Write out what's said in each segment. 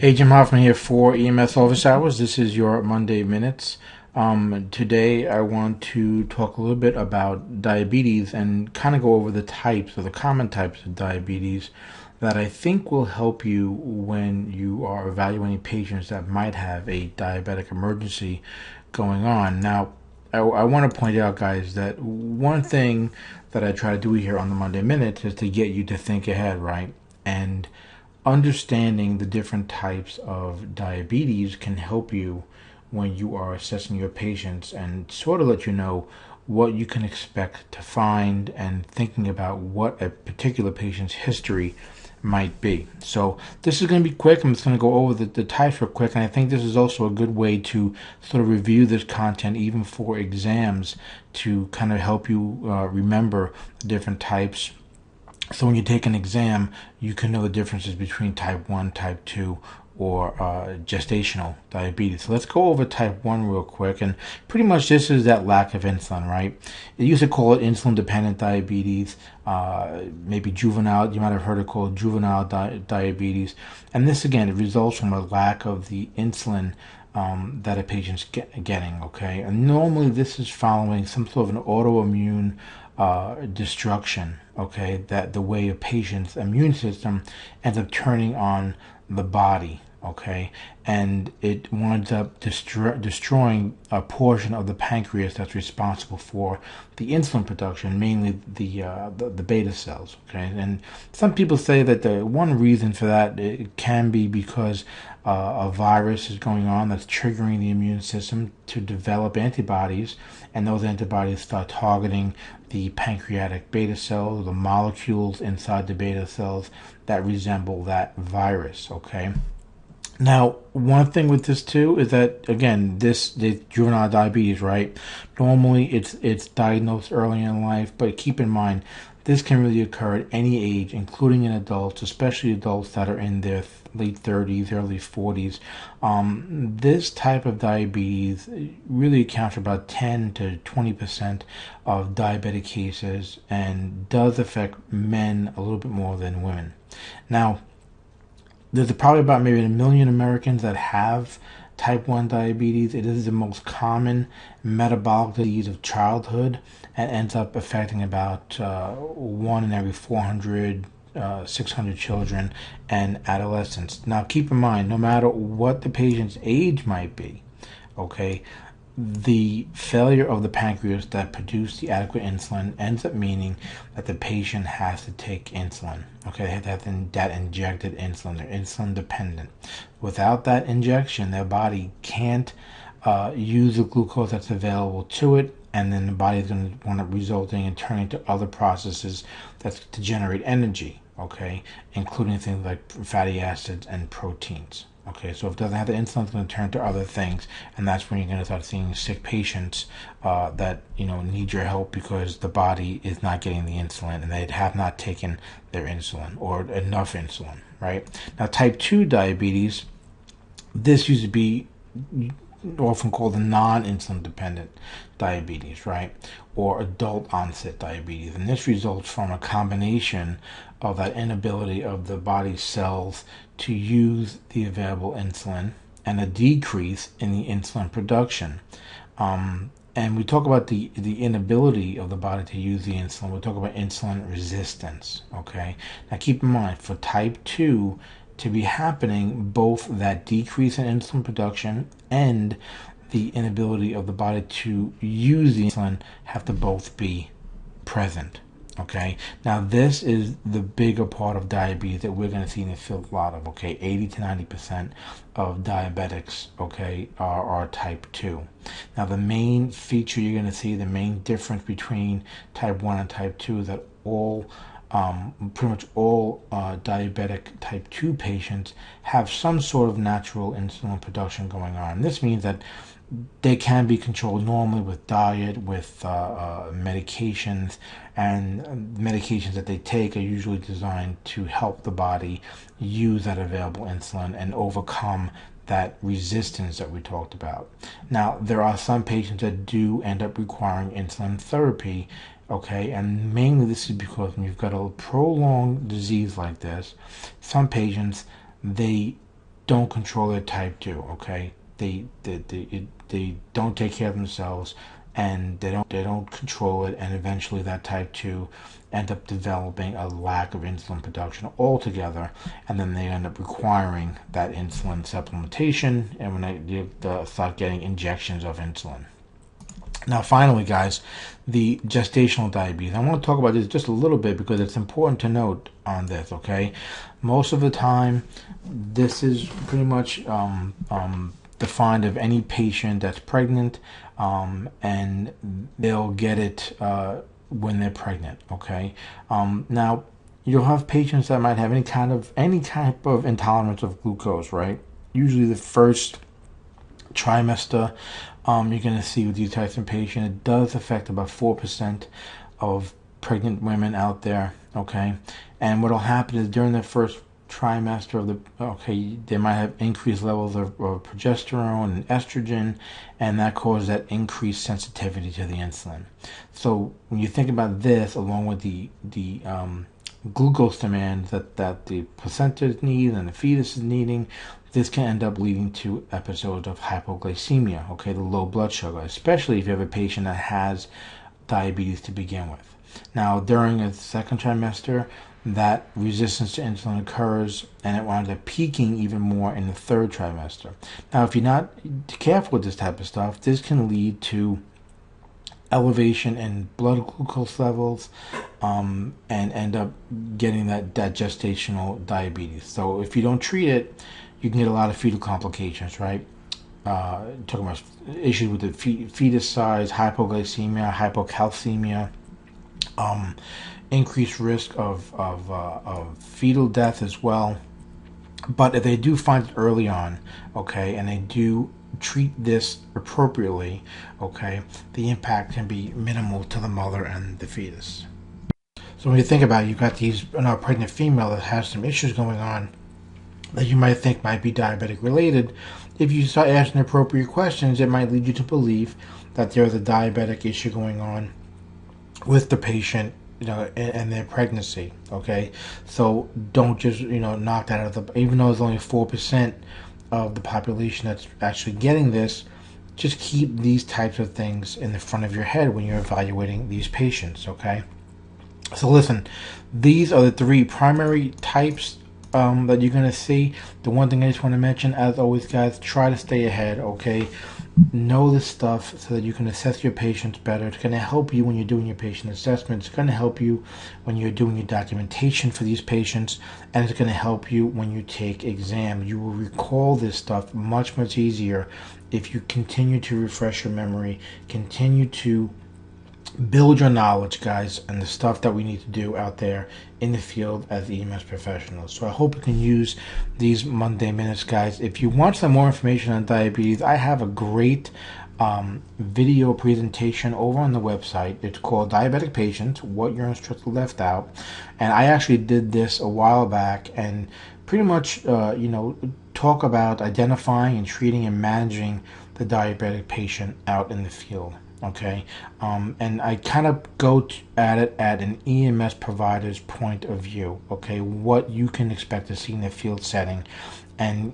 Hey, Jim Hoffman here for EMS Office Hours. This is your Monday Minutes. Today I want to talk a little bit about diabetes and kind of go over the types or the common types of diabetes that I think will help you when you are evaluating patients that might have a diabetic emergency going on. Now, I want to point out, guys, that one thing that I try to do here on the Monday Minutes is to get you to think ahead, right? And understanding the different types of diabetes can help you when you are assessing your patients and sort of let you know what you can expect to find and thinking about what a particular patient's history might be. So this is going to be quick. I'm just going to go over the types real quick, and I think this is also a good way to sort of review this content even for exams to kind of help you remember the different types. So when you take an exam, you can know the differences between type 1, type 2, or gestational diabetes. So let's go over type 1 real quick. And pretty much this is that lack of insulin, right? They used to call it insulin-dependent diabetes, maybe juvenile. You might have heard it called juvenile diabetes. And this, again, it results from a lack of the insulin that a patient's getting, okay? And normally this is following some sort of an autoimmune destruction, okay, that the way a patient's immune system ends up turning on the body, okay, and it winds up destroying a portion of the pancreas that's responsible for the insulin production, mainly the beta cells, okay. And some people say that the one reason for that, it can be because a virus is going on that's triggering the immune system to develop antibodies, and those antibodies start targeting the pancreatic beta cells, the molecules inside the beta cells that resemble that virus, okay? Now, one thing with this too is that, again, this juvenile diabetes, right? Normally it's diagnosed early in life, but keep in mind, this can really occur at any age, including in adults, especially adults that are in their late 30s, early 40s. This type of diabetes really accounts for about 10 to 20% of diabetic cases and does affect men a little bit more than women. Now, there's probably about maybe 1 million Americans that have type 1 diabetes. It is the most common metabolic disease of childhood and ends up affecting about 1 in every 400, 600 children and adolescents. Now, keep in mind, no matter what the patient's age might be, okay, the failure of the pancreas that produce the adequate insulin ends up meaning that the patient has to take insulin. Okay, they have to have that injected insulin. They're insulin dependent. Without that injection, their body can't use the glucose that's available to it, and then the body is going to want to resulting in turning to other processes that's to generate energy. Okay, including things like fatty acids and proteins. Okay, so if it doesn't have the insulin, it's going to turn to other things, and that's when you're going to start seeing sick patients that need your help because the body is not getting the insulin and they have not taken their insulin or enough insulin. Right now, type 2 diabetes, this used to be often called the non-insulin dependent diabetes, right, or adult onset diabetes, and this results from a combination of that inability of the body's cells to use the available insulin and a decrease in the insulin production. And we talk about the inability of the body to use the insulin. We'll talk about insulin resistance, okay? Now keep in mind, for type 2 to be happening, both that decrease in insulin production and the inability of the body to use the insulin have to both be present. Okay, now this is the bigger part of diabetes that we're going to see in the field a lot of. Okay, 80 to 90% of diabetics, okay, are type 2. Now the main feature you're going to see, the main difference between type 1 and type 2 is that pretty much all diabetic type 2 patients have some sort of natural insulin production going on. This means that they can be controlled normally with diet, with medications, and medications that they take are usually designed to help the body use that available insulin and overcome that resistance that we talked about. Now, there are some patients that do end up requiring insulin therapy, okay, and mainly this is because when you've got a prolonged disease like this, some patients, they don't control their type 2, okay? They don't take care of themselves, and they don't control it, and eventually that type 2 end up developing a lack of insulin production altogether, and then they end up requiring that insulin supplementation, and when they start getting injections of insulin. Now, finally, guys, the gestational diabetes. I want to talk about this just a little bit because it's important to note on this, okay? Most of the time, this is pretty much defined of any patient that's pregnant, and they'll get it when they're pregnant, okay? Now, you'll have patients that might have any type of intolerance of glucose, right? Usually the first trimester, you're going to see with these types of patients, it does affect about 4% of pregnant women out there, okay? And what will happen is during the first trimester they might have increased levels of progesterone and estrogen, and that causes that increased sensitivity to the insulin. So when you think about this, along with the glucose demand that the placenta needs and the fetus is needing, this can end up leading to episodes of hypoglycemia, okay, the low blood sugar, especially if you have a patient that has diabetes to begin with. Now, during the second trimester, that resistance to insulin occurs, and it winds up peaking even more in the third trimester. Now, if you're not careful with this type of stuff, this can lead to elevation in blood glucose levels, and end up getting that gestational diabetes. So if you don't treat it, you can get a lot of fetal complications, right? Talking about issues with the fetus size, hypoglycemia, hypocalcemia, increased risk of fetal death as well. But if they do find it early on, okay, and they do treat this appropriately, okay, the impact can be minimal to the mother and the fetus. So when you think about it, you've got a pregnant female that has some issues going on that you might think might be diabetic related. If you start asking appropriate questions, it might lead you to believe that there's a diabetic issue going on with the patient, and their pregnancy, okay? So don't just, knock that out of even though it's only 4% of the population that's actually getting this, just keep these types of things in the front of your head when you're evaluating these patients, okay? So listen, these are the three primary types that you're going to see. The one thing I just want to mention, as always, guys, try to stay ahead, okay? Know this stuff so that you can assess your patients better. It's going to help you when you're doing your patient assessment. It's going to help you when you're doing your documentation for these patients, and it's going to help you when you take exams. You will recall this stuff much, much easier if you continue to refresh your memory, continue to build your knowledge, guys, and the stuff that we need to do out there in the field as EMS professionals. So I hope you can use these Monday Minutes, guys. If you want some more information on diabetes, I have a great video presentation over on the website. It's called Diabetic Patients, What Your Instructor Left Out. And I actually did this a while back and pretty much, talk about identifying and treating and managing the diabetic patient out in the field. Okay, and I kind of go at it at an EMS provider's point of view, okay, what you can expect to see in the field setting. And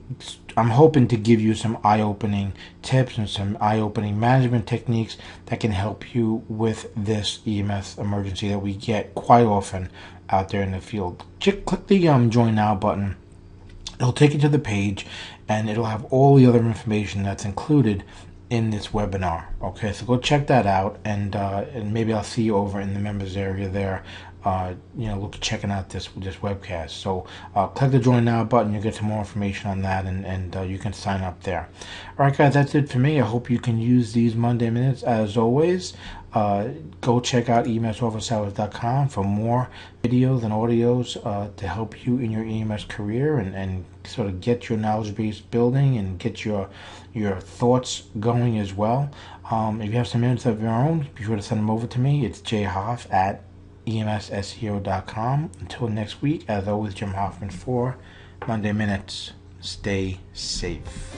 I'm hoping to give you some eye-opening tips and some eye-opening management techniques that can help you with this EMS emergency that we get quite often out there in the field. Just click the Join Now button. It'll take you to the page, and it'll have all the other information that's included in this webinar. Okay, so go check that out, and maybe I'll see you over in the members area there. Look at checking out this webcast. So click the Join Now button. You'll get some more information on that, and you can sign up there. All right, guys, that's it for me. I hope you can use these Monday Minutes as always. Go check out emsofficehours.com for more videos and audios to help you in your EMS career and sort of get your knowledge base building and get your thoughts going as well. If you have some minutes of your own, be sure to send them over to me. It's jhoff@emsseo.com. Until next week, as always, Jim Hoffman for Monday Minutes. Stay safe.